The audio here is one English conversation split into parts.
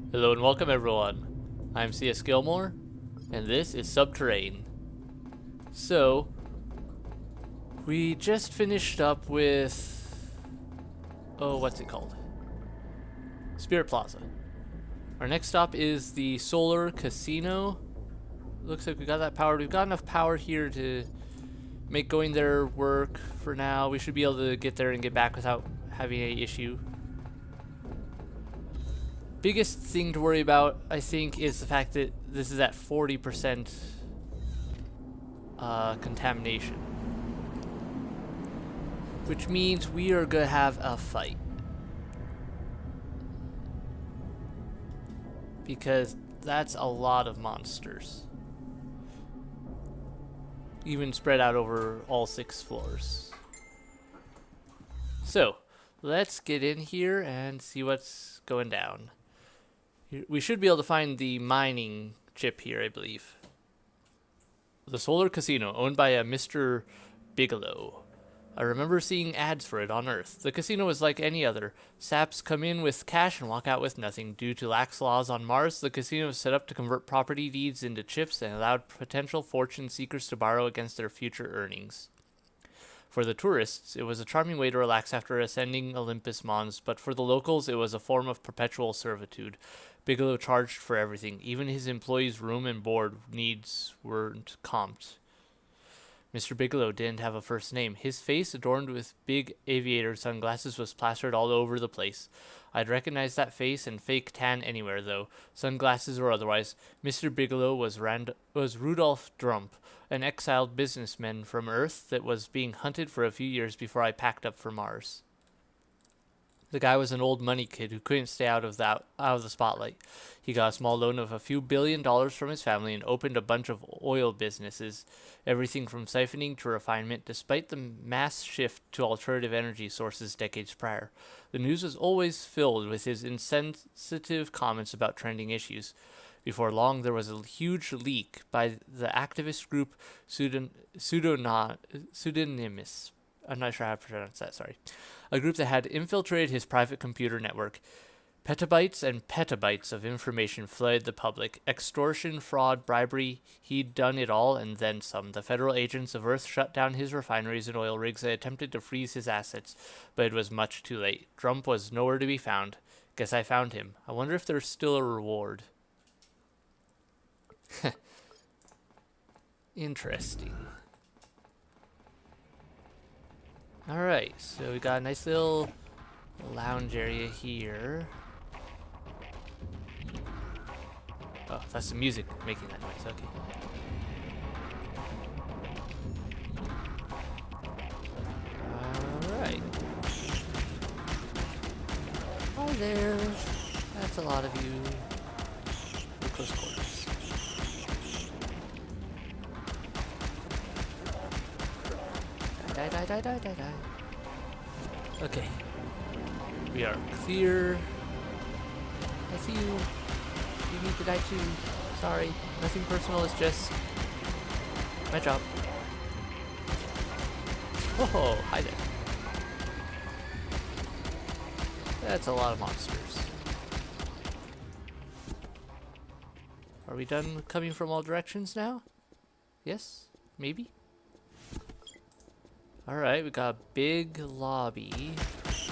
Hello and welcome everyone. I'm C.S.Gilmore, and this is Subterrain. So, we just finished up with... what's it called? Spirit Plaza. Our next stop is the Solar Casino. Looks like we got that powered. We've got enough power here to make going there work for now. We should be able to get there and get back without having any issue. Biggest thing to worry about, I think, is the fact that this is at 40% contamination. Which means we are going to have a fight. Because that's a lot of monsters. Even spread out over all 6 floors. So, let's get in here and see what's going down. We should be able to find the mining chip here, I believe. The Solar Casino, owned by a Mr. Bigelow. I remember seeing ads for it on Earth. The casino is like any other. Saps come in with cash and walk out with nothing. Due to lax laws on Mars, the casino is set up to convert property deeds into chips and allowed potential fortune seekers to borrow against their future earnings. For the tourists, it was a charming way to relax after ascending Olympus Mons, but for the locals, it was a form of perpetual servitude. Bigelow charged for everything. Even his employees' room and board needs weren't comped. Mr. Bigelow didn't have a first name. His face, adorned with big aviator sunglasses, was plastered all over the place. I'd recognize that face and fake tan anywhere, though, sunglasses or otherwise. Mr. Bigelow was Rudolph Drump, an exiled businessman from Earth that was being hunted for a few years before I packed up for Mars. The guy was an old money kid who couldn't stay out of the spotlight. He got a small loan of a few $1 billion from his family and opened a bunch of oil businesses, everything from siphoning to refinement, despite the mass shift to alternative energy sources decades prior. The news was always filled with his insensitive comments about trending issues. Before long, there was a huge leak by the activist group Pseudonymous. I'm not sure how to pronounce that, sorry. A group that had infiltrated his private computer network. Petabytes and petabytes of information flooded the public. Extortion, fraud, bribery, he'd done it all and then some. The federal agents of Earth shut down his refineries and oil rigs and attempted to freeze his assets, but it was much too late. Trump was nowhere to be found. Guess I found him. I wonder if there's still a reward. Interesting. Alright, so we got a nice little lounge area here. Oh, that's the music making that noise, okay. Alright. Hi there. That's a lot of you. Pretty close quarters. Die. Okay. We are clear. I see you. You need to die too. Sorry. Nothing personal, it's just my job. Oh, hi there. That's a lot of monsters. Are we done coming from all directions now? Yes? Maybe? Alright, we got a big lobby.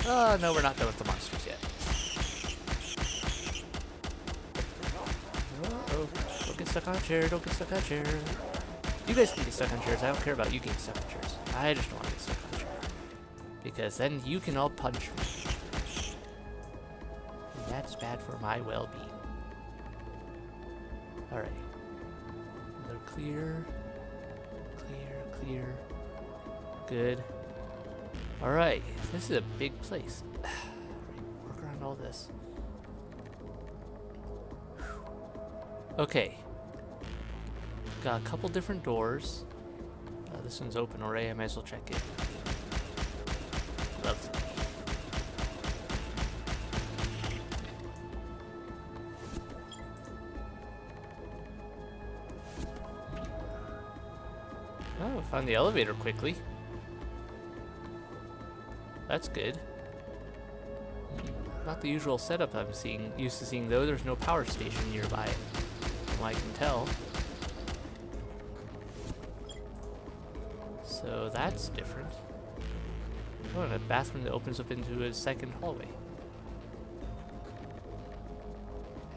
Oh, no, we're not done with the monsters yet. Uh-oh. Don't get stuck on a chair, don't get stuck on a chair. You guys can get stuck on chairs, I don't care about you getting stuck on chairs. I just don't want to get stuck on a chair. Because then you can all punch me. And that's bad for my well-being. Alright. Another clear. Clear. Good. Alright, this is a big place. Work around all this. Okay. Got a couple different doors. This one's open already, I might as well check it. Lovely. Oh, found the elevator quickly. That's good. not the usual setup I'm used to seeing though. There's no power station nearby, from what I can tell. So that's different. Oh, and a bathroom that opens up into a second hallway.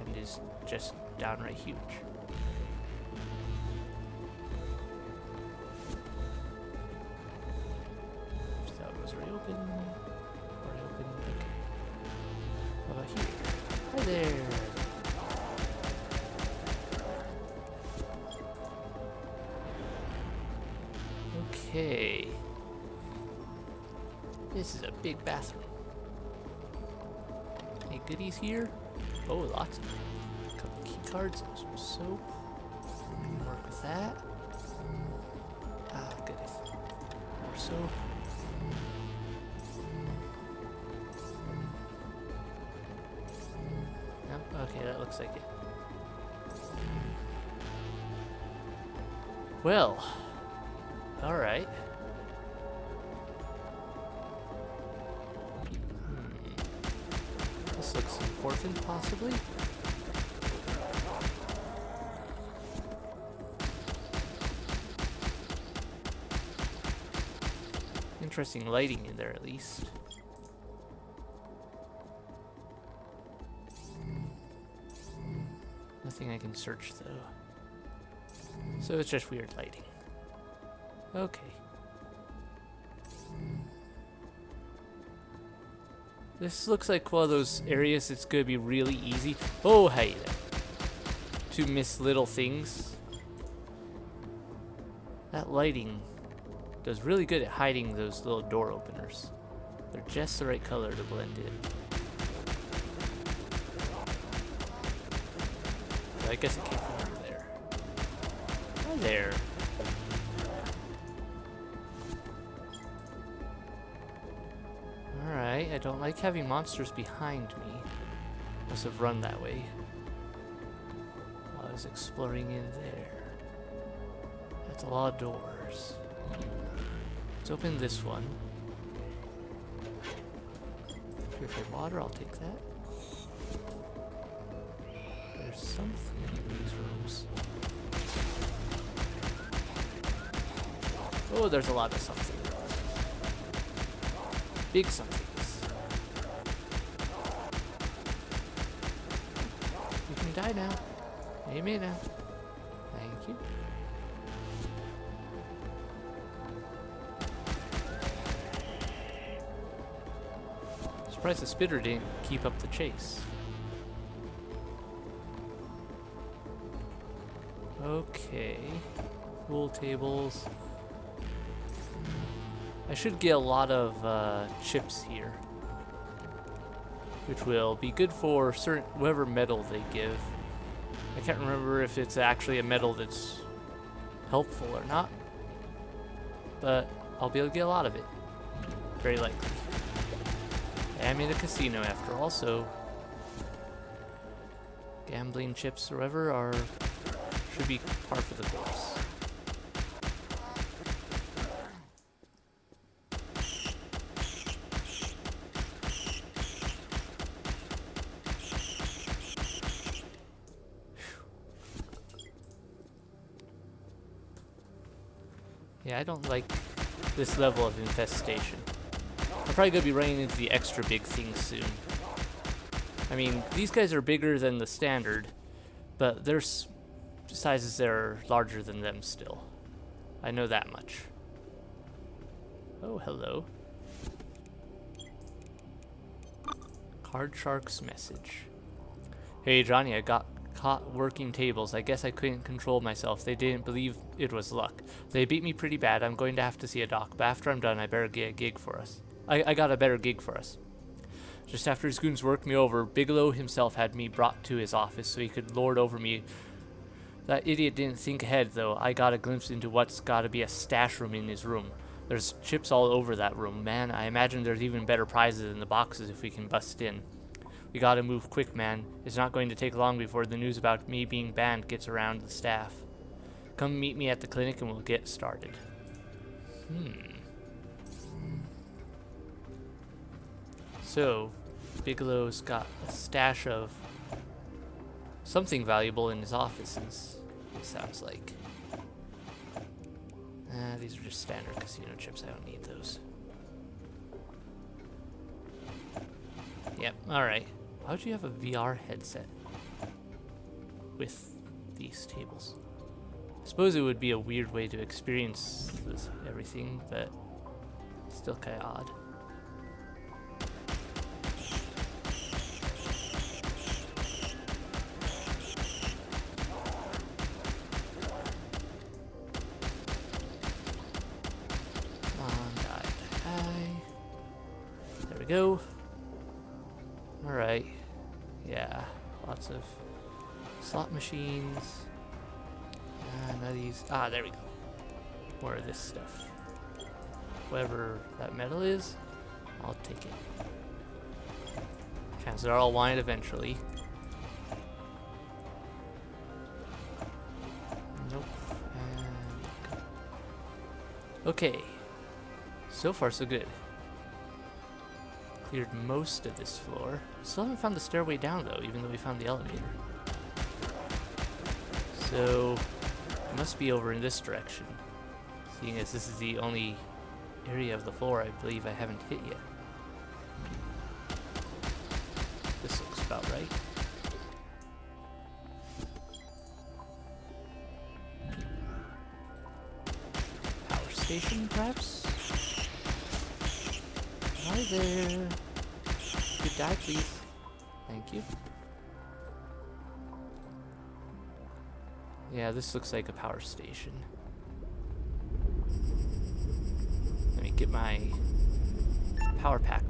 And is just downright huge. So that was already open. Already open. Okay. How about here? Hi there. Okay. This is a big bathroom. Any goodies here? Oh, lots of them. A couple key cards, some soap. Can work with that. Ah, goodies. More soap. Nope, okay, that looks like it. Well, alright. This looks important, possibly. Interesting lighting in there, at least. Nothing I can search, though. So it's just weird lighting. Okay. This looks like one of those areas that's going to be really easy. Oh, hey there. To miss little things. That lighting does really good at hiding those little door openers. They're just the right color to blend in. I guess it came from over there. Hi there. Alright, I don't like having monsters behind me. Must have run that way while I was exploring in there. That's a lot of doors. Let's open this one. Purified water, I'll take that. There's something in these rooms. Oh, there's a lot of something. Big somethings. You can die now. You may now. Thank you. Surprised the spitter didn't keep up the chase. Okay. Pool tables. I should get a lot of chips here, which will be good for certain whatever metal they give. I can't remember if it's actually a metal that's helpful or not, but I'll be able to get a lot of it. Very likely. I'm in a casino after all, so gambling chips or whatever should be par for the course. Yeah, I don't like this level of infestation. I'm probably going to be running into the extra big things soon. I mean, these guys are bigger than the standard, but their sizes are larger than them still. I know that much. Oh, hello. Card Shark's message. Hey, Johnny, I got caught working tables. I guess I couldn't control myself. They didn't believe it was luck. They beat me pretty bad. I'm going to have to see a doc, but after I'm done, I better get a gig for us. I got a better gig for us. Just after his goons worked me over, Bigelow himself had me brought to his office so he could lord over me. That idiot didn't think ahead, though. I got a glimpse into what's got to be a stash room in his room. There's chips all over that room. Man, I imagine there's even better prizes in the boxes if we can bust in. We gotta move quick, man. It's not going to take long before the news about me being banned gets around the staff. Come meet me at the clinic and we'll get started. So, Bigelow's got a stash of something valuable in his offices, it sounds like. These are just standard casino chips. I don't need those. Yep, alright. Why would you have a VR headset with these tables? I suppose it would be a weird way to experience everything, but still kind of odd. Go. Alright. Yeah. Lots of slot machines. None of these. Ah, there we go. More of this stuff. Whatever that metal is, I'll take it. Chances are I'll want it eventually. Nope. And go. Okay. So far, so good. Cleared most of this floor. Still haven't found the stairway down though, even though we found the elevator. So, it must be over in this direction. Seeing as this is the only area of the floor I believe I haven't hit yet. This looks about right. Power station, perhaps? Hi there. Good die, please. Thank you. Yeah, this looks like a power station. Let me get my power pack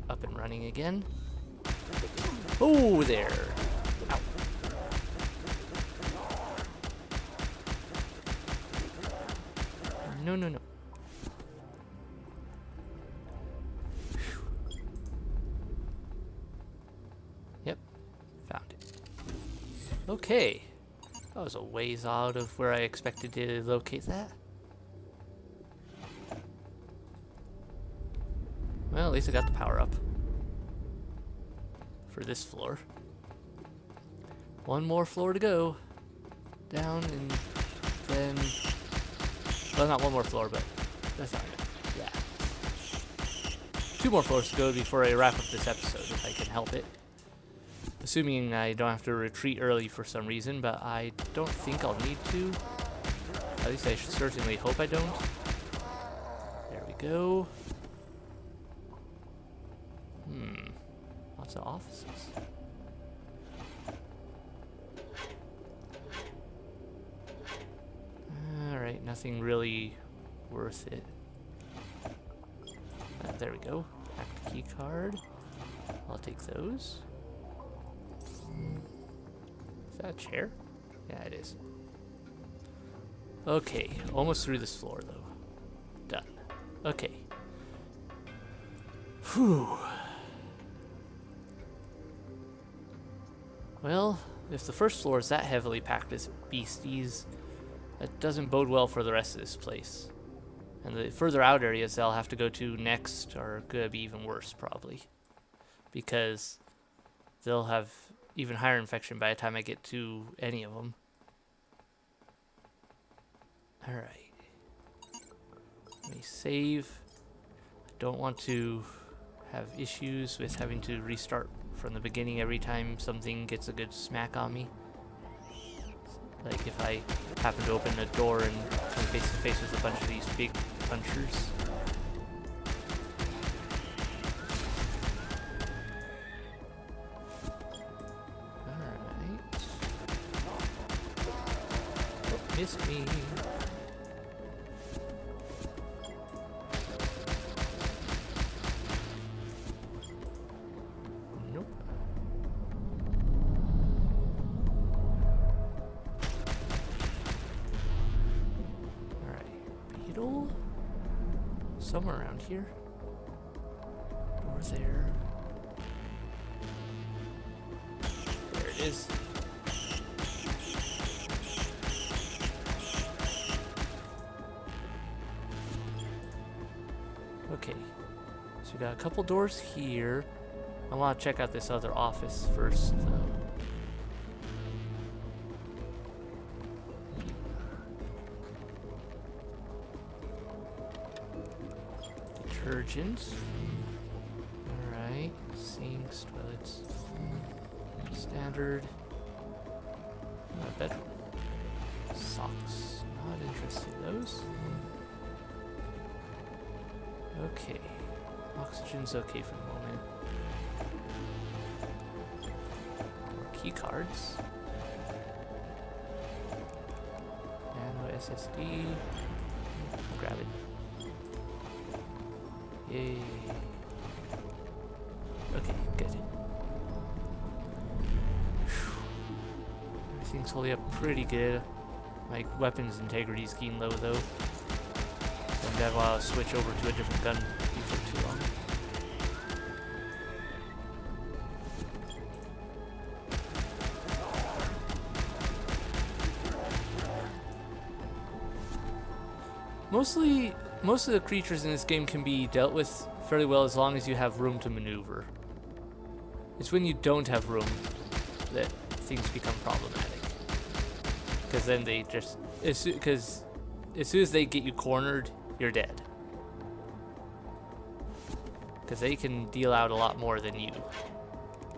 up and running again. Oh, there. Ow. No, no, no. Okay, that was a ways out of where I expected to locate that. Well, at least I got the power up for this floor. One more floor to go. Down and then... Well, not one more floor, but that's not it. Yeah. 2 more floors to go before I wrap up this episode, if I can help it. Assuming I don't have to retreat early for some reason, but I don't think I'll need to. At least I certainly hope I don't. There we go. Lots of offices. Alright, nothing really worth it. There we go. Hacked key card. I'll take those. Is that a chair? Yeah, it is. Okay, almost through this floor though. Done. Okay. Whew. Well, if the first floor is that heavily packed with beasties, that doesn't bode well for the rest of this place. And the further out areas I'll have to go to next are gonna be even worse probably. Because they'll have even higher infection by the time I get to any of them. Alright. Let me save. I don't want to have issues with having to restart from the beginning every time something gets a good smack on me. Like if I happen to open a door and come face to face with a bunch of these big punchers. Missed me. Nope. Alright. Beetle? Somewhere around here. Door there. There it is. Okay, so we got a couple doors here. I want to check out this other office first, though. Detergent. Alright. Sinks, toilets. Standard. Bedroom. Socks. Not interested in those. Okay. Oxygen's okay for the moment. More key cards. Nano SSD. I'll grab it. Yay. Okay, good. Everything's holding up pretty good. My weapon's integrity's getting low though. So I'm gonna want to switch over to a different gun before too long. Most of the creatures in this game can be dealt with fairly well as long as you have room to maneuver. It's when you don't have room that things become problematic. Because then they just, because as soon as they get you cornered, you're dead. Because they can deal out a lot more than you,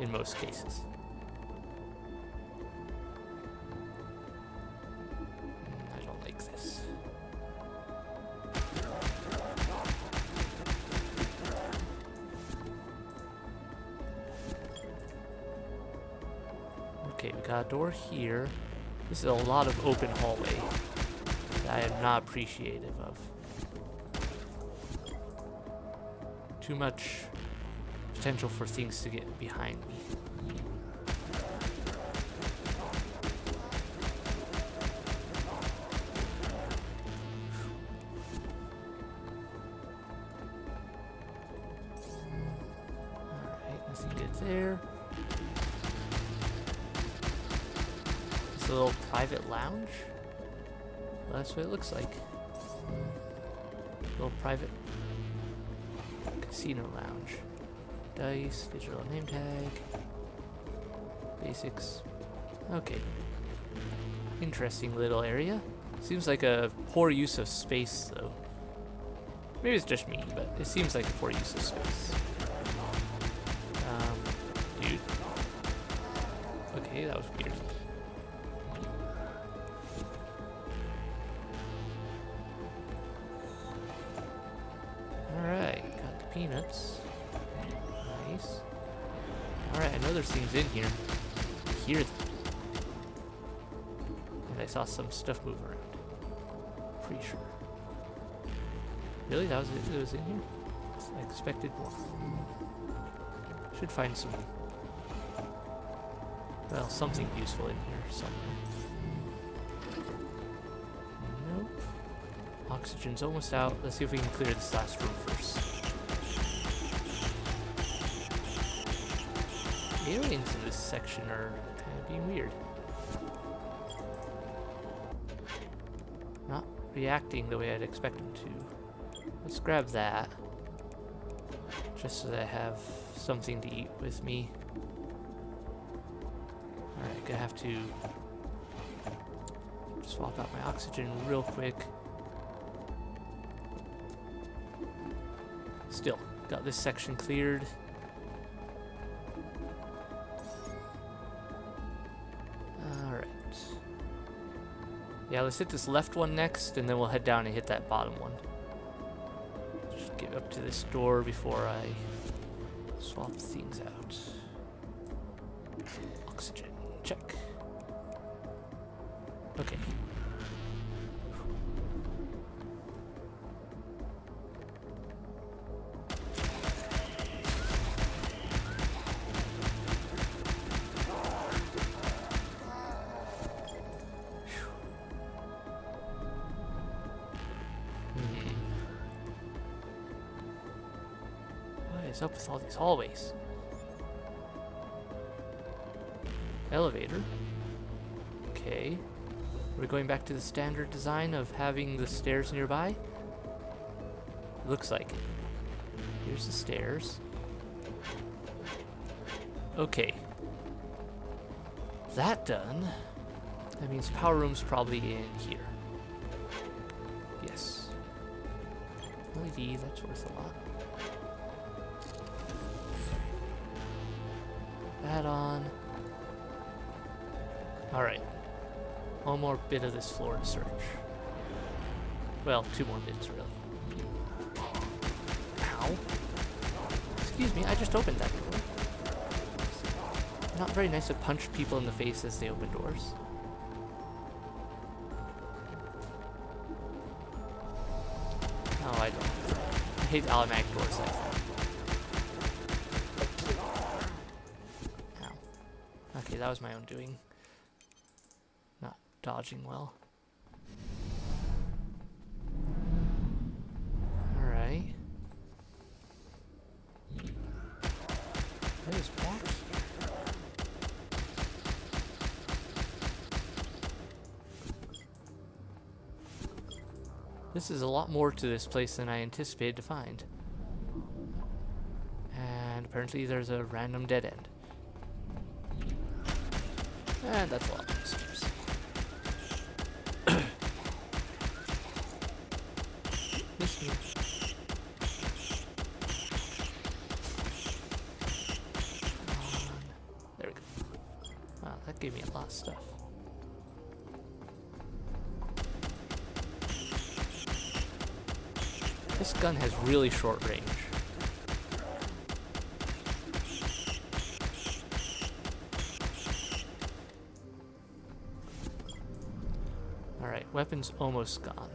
in most cases. I don't like this. Okay, we got a door here. This is a lot of open hallway that I am not appreciative of. Too much potential for things to get behind me. Alright, nothing good there. A little private lounge? Well, that's what it looks like. Little private casino lounge. Dice, digital name tag. Basics. Okay. Interesting little area. Seems like a poor use of space, though. Maybe it's just me, but it seems like a poor use of space. Dude. Okay, that was weird. Peanuts. Nice. Alright, I know there's things in here. I hear them. And I saw some stuff move around. Pretty sure. Really? That was it? It was in here? I expected more. Should find some... well, something useful in here somewhere. Nope. Oxygen's almost out. Let's see if we can clear this last room first. Aliens in this section are kind of being weird. Not reacting the way I'd expect them to. Let's grab that. Just so that I have something to eat with me. Alright, gonna have to swap out my oxygen real quick. Still, got this section cleared. Yeah, let's hit this left one next, and then we'll head down and hit that bottom one. Just get up to this door before I swap things out. Oxygen, check. Okay. Up with all these hallways. Elevator. Okay. Are we going back to the standard design of having the stairs nearby? Looks like it. Here's the stairs. Okay. That done. That means power room's probably in here. Yes. LED, that's worth a lot. That on. Alright. One more bit of this floor to search. Well, 2 more bits, really. Ow. Excuse me, I just opened that door. Not very nice to punch people in the face as they open doors. No, I don't. I hate automatic doors like that. Ow. Okay, that was my own doing. Not dodging well. Alright. There's box here. This is a lot more to this place than I anticipated to find. And apparently there's a random dead end. And that's a lot of monsters. Miss me. There we go. Wow, that gave me a lot of stuff. This gun has really short range. Alright, weapons almost gone.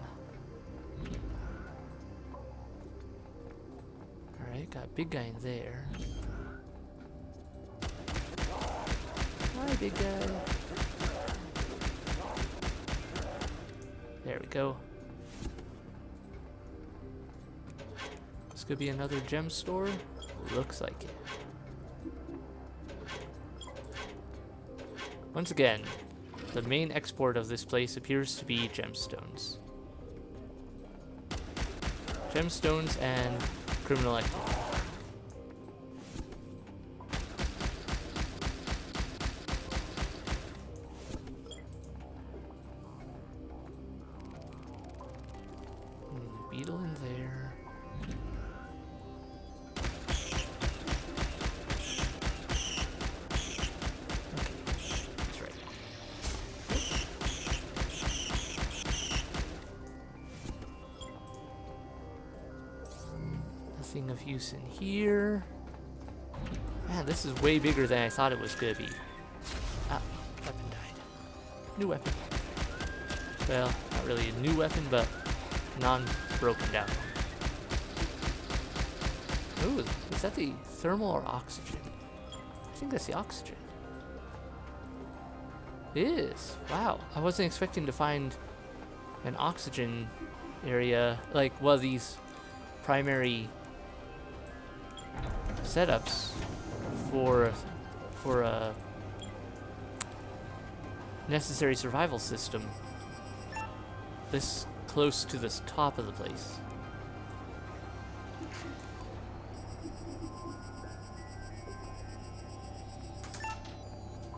Alright, got a big guy in there. Hi, big guy. There we go. This could be another gem store. Looks like it. Once again, the main export of this place appears to be gemstones. Gemstones and criminal activity. Beetle in there. Nothing of use in here. Man, this is way bigger than I thought it was gonna be. Ah, weapon died. New weapon. Well, not really a new weapon, but non-broken down. Ooh, is that the thermal or oxygen? I think that's the oxygen. It is. Wow, I wasn't expecting to find an oxygen area, like one of these primary setups for a necessary survival system this close to this top of the place.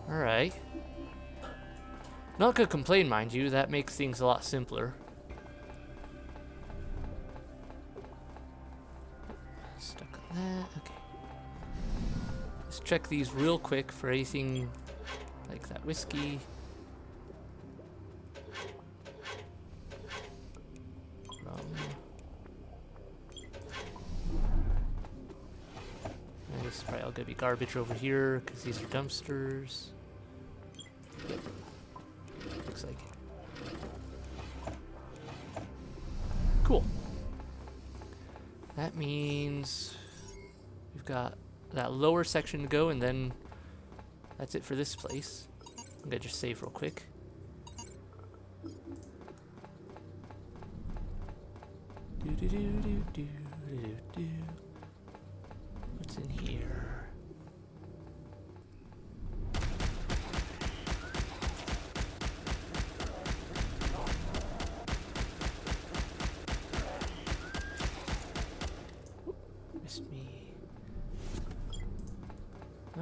Alright. Not gonna complain, mind you, that makes things a lot simpler. Stuck on that, okay. Let's check these real quick for anything like that whiskey. Rum. And this is probably all gonna be garbage over here because these are dumpsters. Looks like it. Cool. That means we've got that lower section to go, and then that's it for this place. I'm gonna just save real quick. What's in here?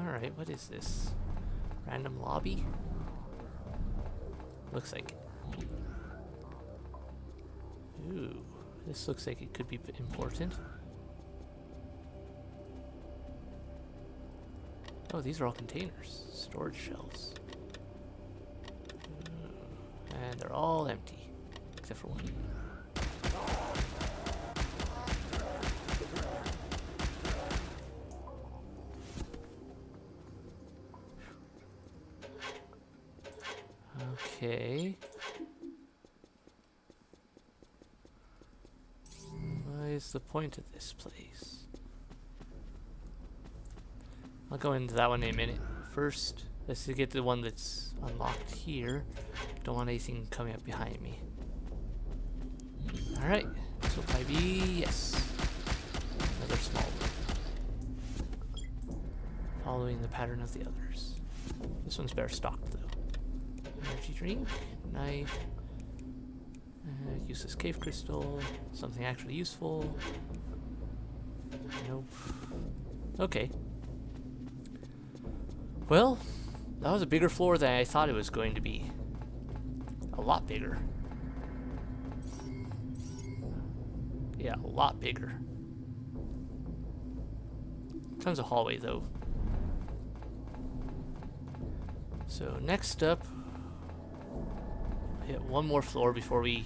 Alright, what is this? Random lobby? Looks like it. Ooh, this looks like it could be important. Oh, these are all containers. Storage shelves. Ooh. And they're all empty. Except for one. Okay. What is the point of this place? I'll go into that one in a minute. First, let's get the one that's unlocked here. Don't want anything coming up behind me. Alright, this will probably be, yes. Another small room. Following the pattern of the others. This one's better stocked though. Energy drink, knife, useless cave crystal, something actually useful. Nope. Okay. Well, that was a bigger floor than I thought it was going to be. A lot bigger. Yeah, a lot bigger. Tons of hallway though. So next up, hit one more floor before we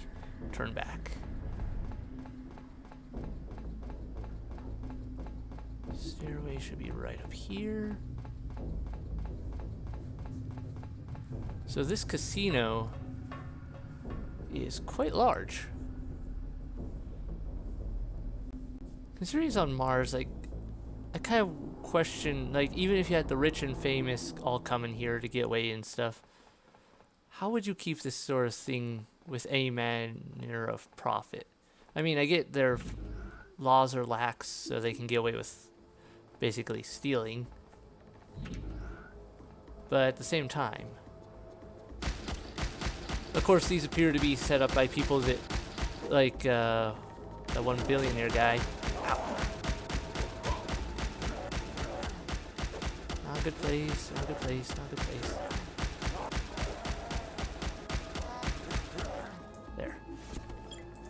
turn back. Stairway should be right up here. So this casino is quite large. Considering it's on Mars, like, I kind of question, like, even if you had the rich and famous all coming here to get away and stuff, how would you keep this sort of thing with any manner of profit? I mean, I get their laws are lax, so they can get away with basically stealing. But at the same time, of course, these appear to be set up by people that, like, the one billionaire guy. Ow. Not a good place, not a good place, not a good place. There.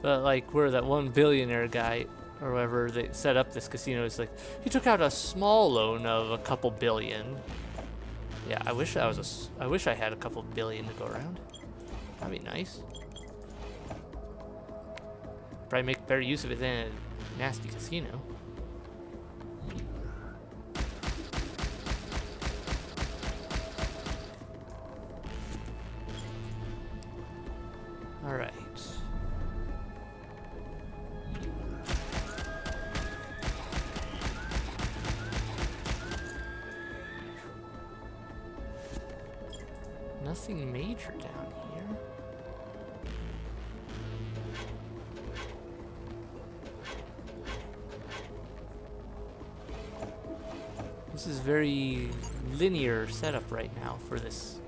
But, like, where that one billionaire guy, or whoever that set up this casino, is like, he took out a small loan of a couple billion. Yeah, I wish I had a couple billion to go around. That'd be nice. Probably make better use of it than a nasty casino. Alright. Nothing major down here. This is very linear setup right now for this.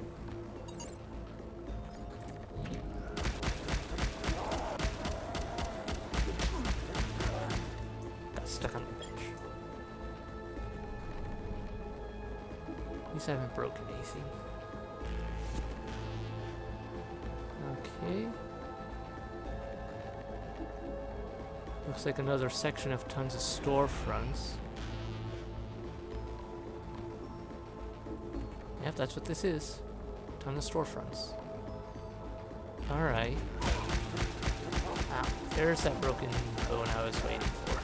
Got stuck on the bench. At least I haven't broken anything. Okay. Looks like another section of tons of storefronts. Yep, that's what this is. Ton of storefronts. Alright. Ah, there's that broken bone I was waiting for.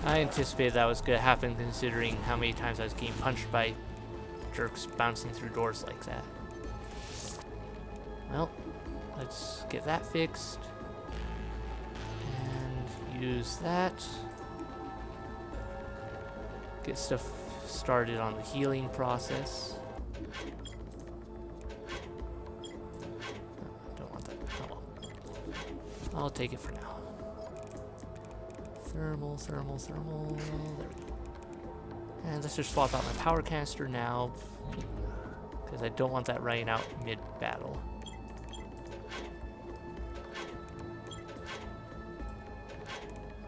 I anticipated that was going to happen considering how many times I was getting punched by jerks bouncing through doors like that. Well, let's get that fixed. And use that. Get stuff started on the healing process. Don't want that. Oh well. I'll take it for now. Thermal. There we go. And let's just swap out my power canister now, because I don't want that running out mid-battle.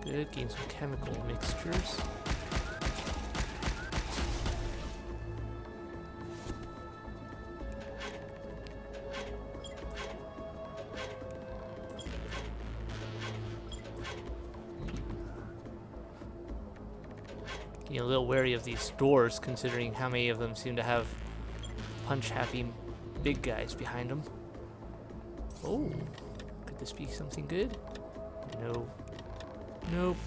Good, gain some chemical mixtures. a little wary of these doors, considering how many of them seem to have punch-happy big guys behind them. Oh, could this be something good? No. Nope.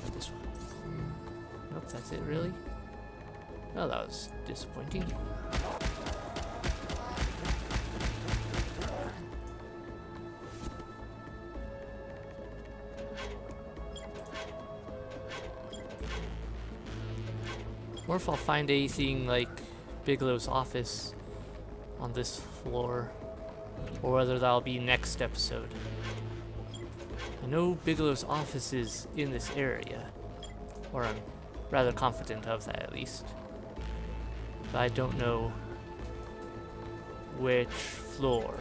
Not this one. Nope, that's it, really? Oh, that was disappointing. Or if I'll find anything like Bigelow's office on this floor, or whether that'll be next episode. I know Bigelow's office is in this area, or I'm rather confident of that at least, but I don't know which floor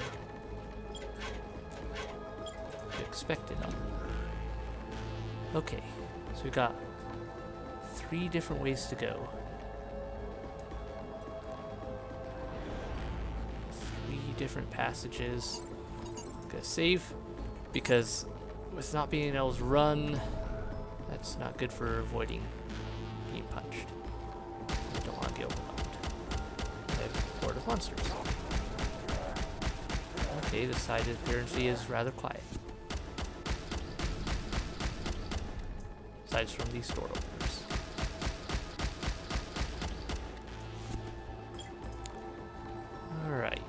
to expect it on. Okay, so we got 3 different ways to go. 3 different passages. I'm gonna save, because with not being able to run, that's not good for avoiding being punched. I don't want to get overwhelmed. I have a horde of monsters. Okay, this side apparently is rather quiet. Aside from these door openers. Alright.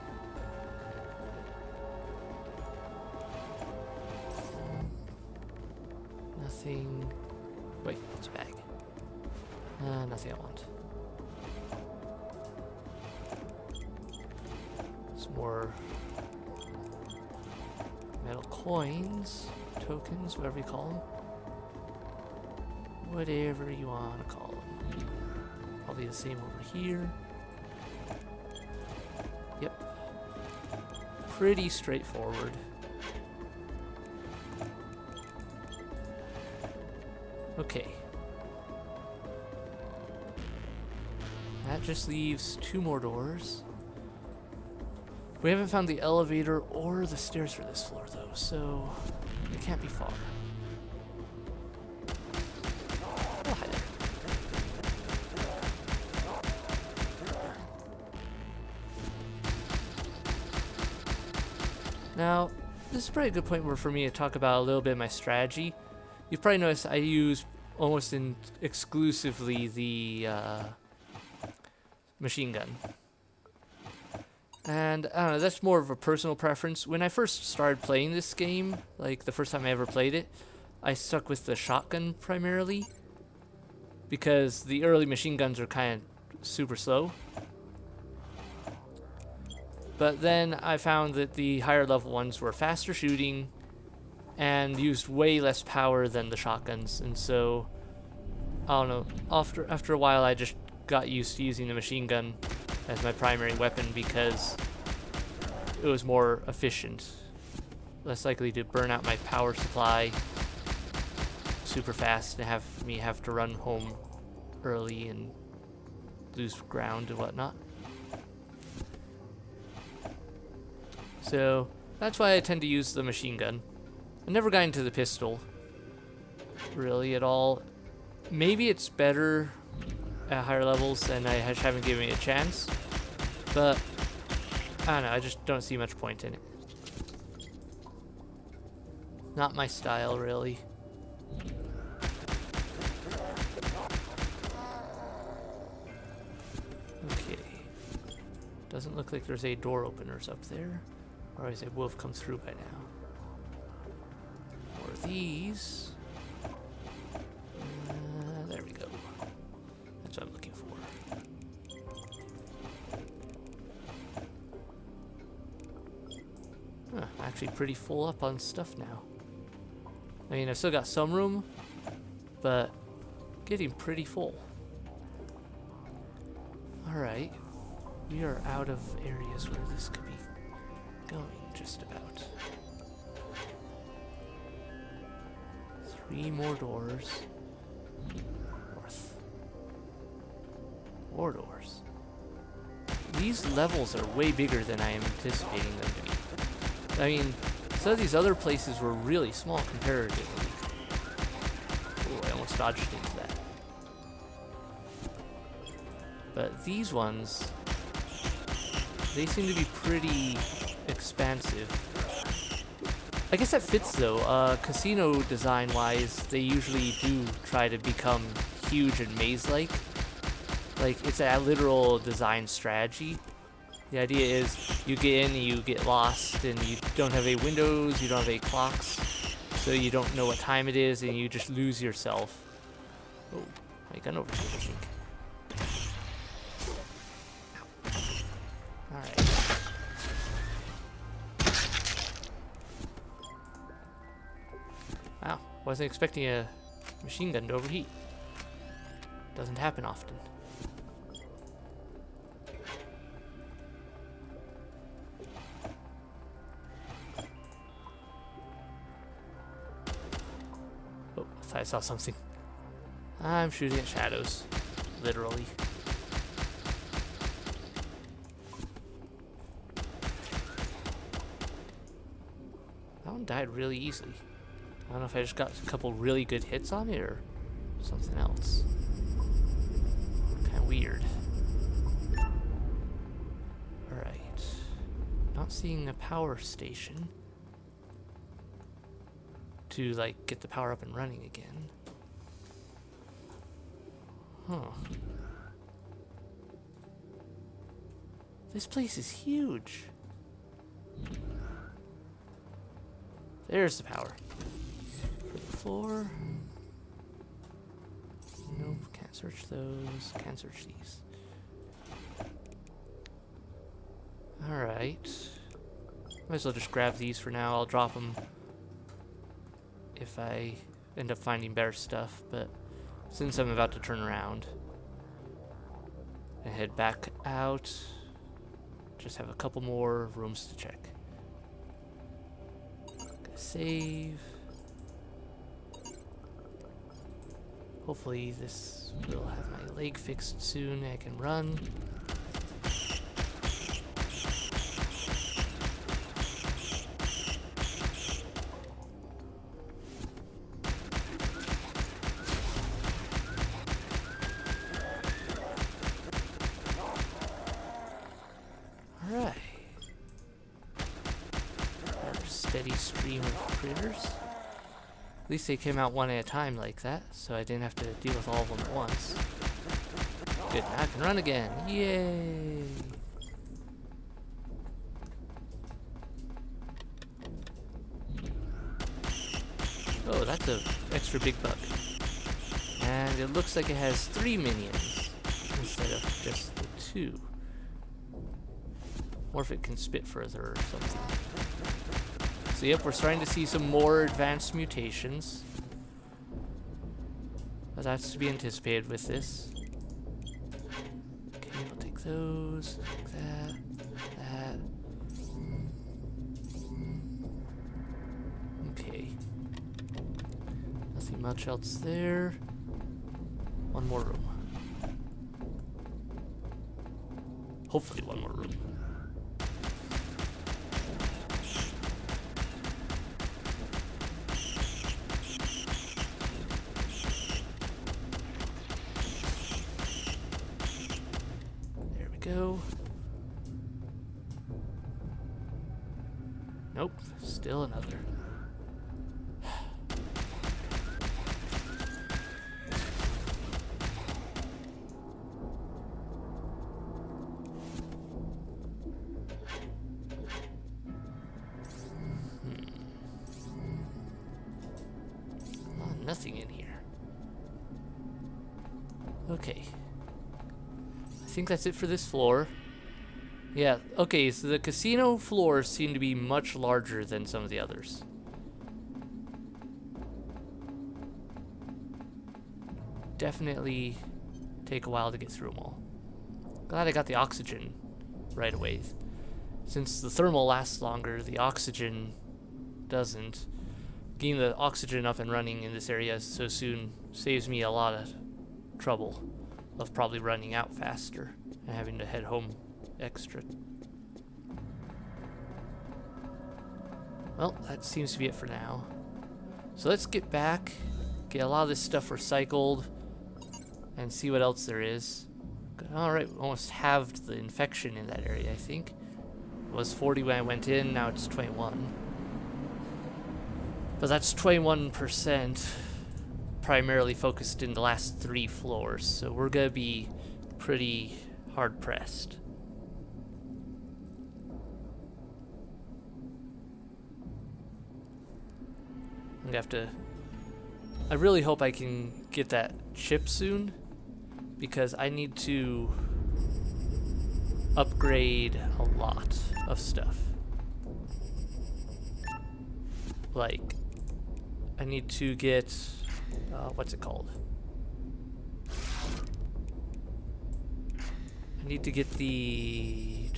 Nothing. Wait, it's a bag. Nothing I want. Some more metal coins, tokens, whatever you call them. Whatever you want to call them. Probably the same over here. Yep. Pretty straightforward. Okay. That just leaves 2 more doors. We haven't found the elevator or the stairs for this floor though, so it can't be far. Oh, hi there. Now, this is probably a good point for me to talk about a little bit of my strategy. You've probably noticed I use almost exclusively the machine gun. And I don't know, that's more of a personal preference. When I first started playing this game, like the first time I ever played it, I stuck with the shotgun primarily, because the early machine guns are kind of super slow. But then I found that the higher level ones were faster shooting and used way less power than the shotguns, and so I don't know, after a while I just got used to using the machine gun as my primary weapon because it was more efficient, less likely to burn out my power supply super fast and have to run home early and lose ground and whatnot. So that's why I tend to use the machine gun. I never got into the pistol really at all. Maybe it's better at higher levels and I just haven't given it a chance, but I don't know, I just don't see much point in it. Not my style, really. Okay, doesn't look like there's any door openers up there, or as it will have come through by now. Or these. There we go. That's what I'm looking for. Huh, I'm actually pretty full up on stuff now. I mean, I've still got some room, but getting pretty full. Alright, we are out of areas where this could be going, just about. 3 more doors. North. More doors. These levels are way bigger than I am anticipating them to be. I mean, some of these other places were really small comparatively. Oh, I almost dodged into that. But these ones, they seem to be pretty expansive. I guess that fits though. Casino design-wise, they usually do try to become huge and maze-like. Like, it's a literal design strategy. The idea is you get in and you get lost and you don't have any windows, you don't have any clocks, so you don't know what time it is and you just lose yourself. Oh, my gun over here, I think. Alright. Wow, wasn't expecting a machine gun to overheat. Doesn't happen often. Oh, I thought I saw something. I'm shooting at shadows, literally. That one died really easily. I don't know if I just got a couple really good hits on it or something else. Kind of weird. Alright. Not seeing a power station to, like, get the power up and running again. Huh. This place is huge. There's the power. For the floor. Nope, can't search those. Can't search these. Alright. Might as well just grab these for now. I'll drop them if I end up finding better stuff, but since I'm about to turn around and head back out, just have a couple more rooms to check. Gonna save. Hopefully this will have my leg fixed soon and I can run. Alright. Another steady stream of critters. At least they came out one at a time like that, so I didn't have to deal with all of them at once. Good, now I can run again. Yay! Oh, that's an extra big bug. And it looks like it has 3 minions instead of just the 2. Or if it can spit further or something. So yep, we're starting to see some more advanced mutations. But that's to be anticipated with this. Okay, we'll take those, like that, that. Okay. Nothing much else there. One more room. Hopefully one more room. Go. Nope, still another. Oh, nothing in here. Okay. I think that's it for this floor. Yeah, okay, so the casino floors seem to be much larger than some of the others. Definitely take a while to get through them all. Glad I got the oxygen right away. Since the thermal lasts longer, the oxygen doesn't. Getting the oxygen up and running in this area so soon saves me a lot of trouble of probably running out faster and having to head home extra. Well, that seems to be it for now. So let's get back, get a lot of this stuff recycled, and see what else there is. Alright, almost halved the infection in that area, I think. It was 40 when I went in, now it's 21. But that's 21% primarily focused in the last 3 floors, so we're gonna be pretty hard pressed. I'm gonna have to... I really hope I can get that chip soon, because I need to upgrade a lot of stuff. Like, I need to get, what's it called? I need to get the,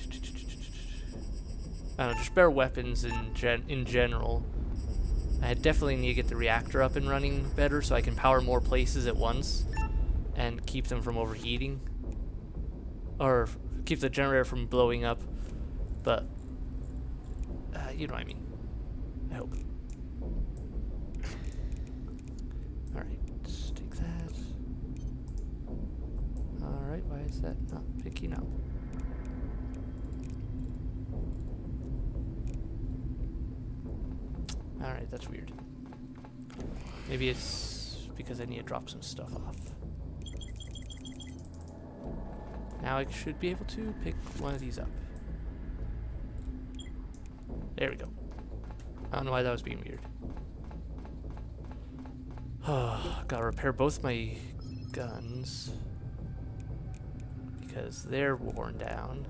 I don't know, just better weapons in general. I definitely need to get the reactor up and running better so I can power more places at once and keep them from overheating. Or keep the generator from blowing up. But, you know what I mean. I hope. Alright, let's take that. Alright, why is that not picking up? Alright, that's weird. Maybe it's because I need to drop some stuff off. Now I should be able to pick one of these up. There we go. I don't know why that was being weird. Gotta repair both my guns because they're worn down.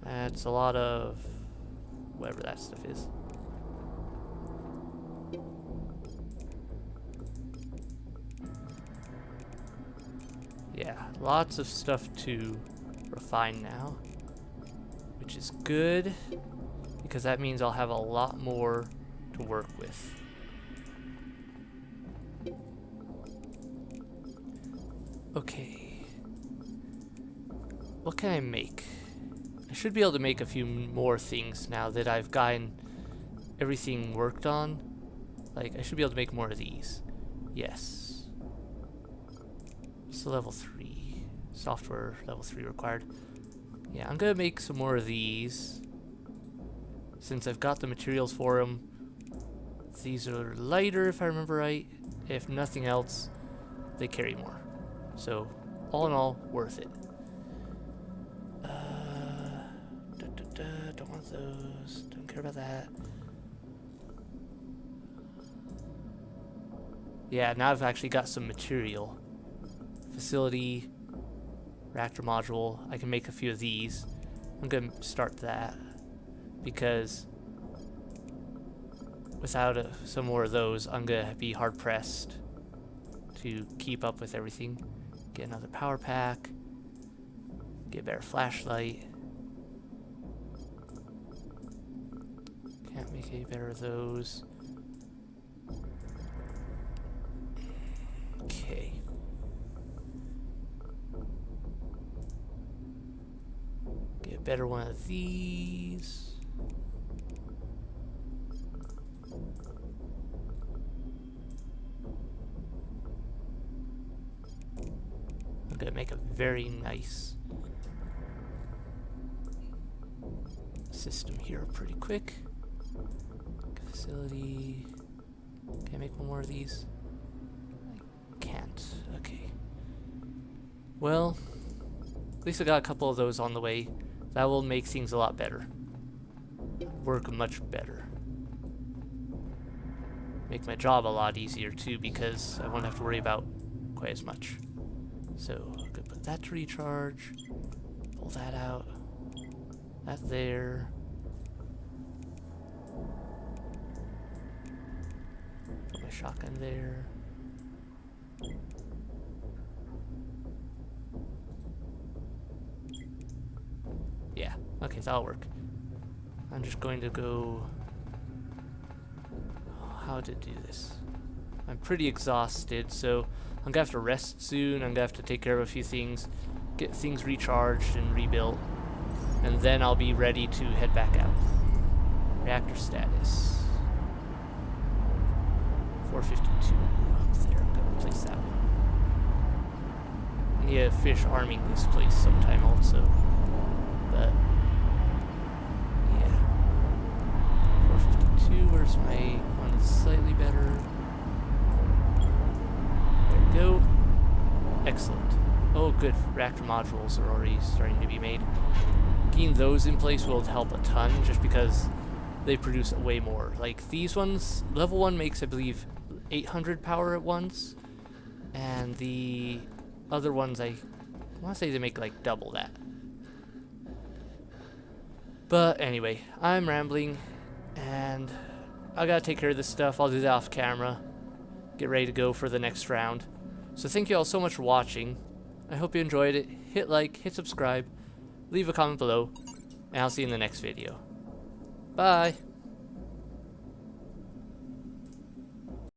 That's a lot of whatever that stuff is. Yeah, lots of stuff to refine now, which is good because that means I'll have a lot more to work with. Okay, what can I make? I should be able to make a few more things now that I've gotten everything worked on. Like, I should be able to make more of these. Yes. So level 3. Software level 3 required. Yeah, I'm gonna make some more of these. Since I've got the materials for them. These are lighter if I remember right. If nothing else, they carry more. So, all in all, worth it. Don't want those. Don't care about that. Yeah, now I've actually got some material. Facility, reactor module. I can make a few of these. I'm gonna start that because without some more of those, I'm gonna be hard pressed to keep up with everything. Get another power pack. Get a better flashlight. Can't make any better of those. Okay. Get a better one of these. I'm gonna make a very nice system here pretty quick. Facility. Can I make one more of these? I can't. Okay. Well, at least I got a couple of those on the way. That will make things a lot better. Work much better. Make my job a lot easier too because I won't have to worry about quite as much. So I'm gonna put that to recharge. Pull that out. That there. Put my shotgun there. Yeah, okay, that'll work. I'm just going to go... How to do this? I'm pretty exhausted, so I'm gonna have to rest soon. I'm gonna have to take care of a few things, get things recharged and rebuilt, and then I'll be ready to head back out. Reactor status. 452 up there. I'm gonna replace that one. be a fish arming this place sometime also. But yeah. 452, where's my one that's slightly better? There we go. Excellent. Oh good, reactor modules are already starting to be made. Getting those in place will help a ton just because they produce way more. Like these ones, level 1 makes I believe 800 power at once, and the other ones I want to say they make like double that. But anyway, I'm rambling and I gotta take care of this stuff. I'll do that off camera. Get ready to go for the next round. So thank you all so much for watching. I hope you enjoyed it. Hit like, hit subscribe, leave a comment below, and I'll see you in the next video. Bye!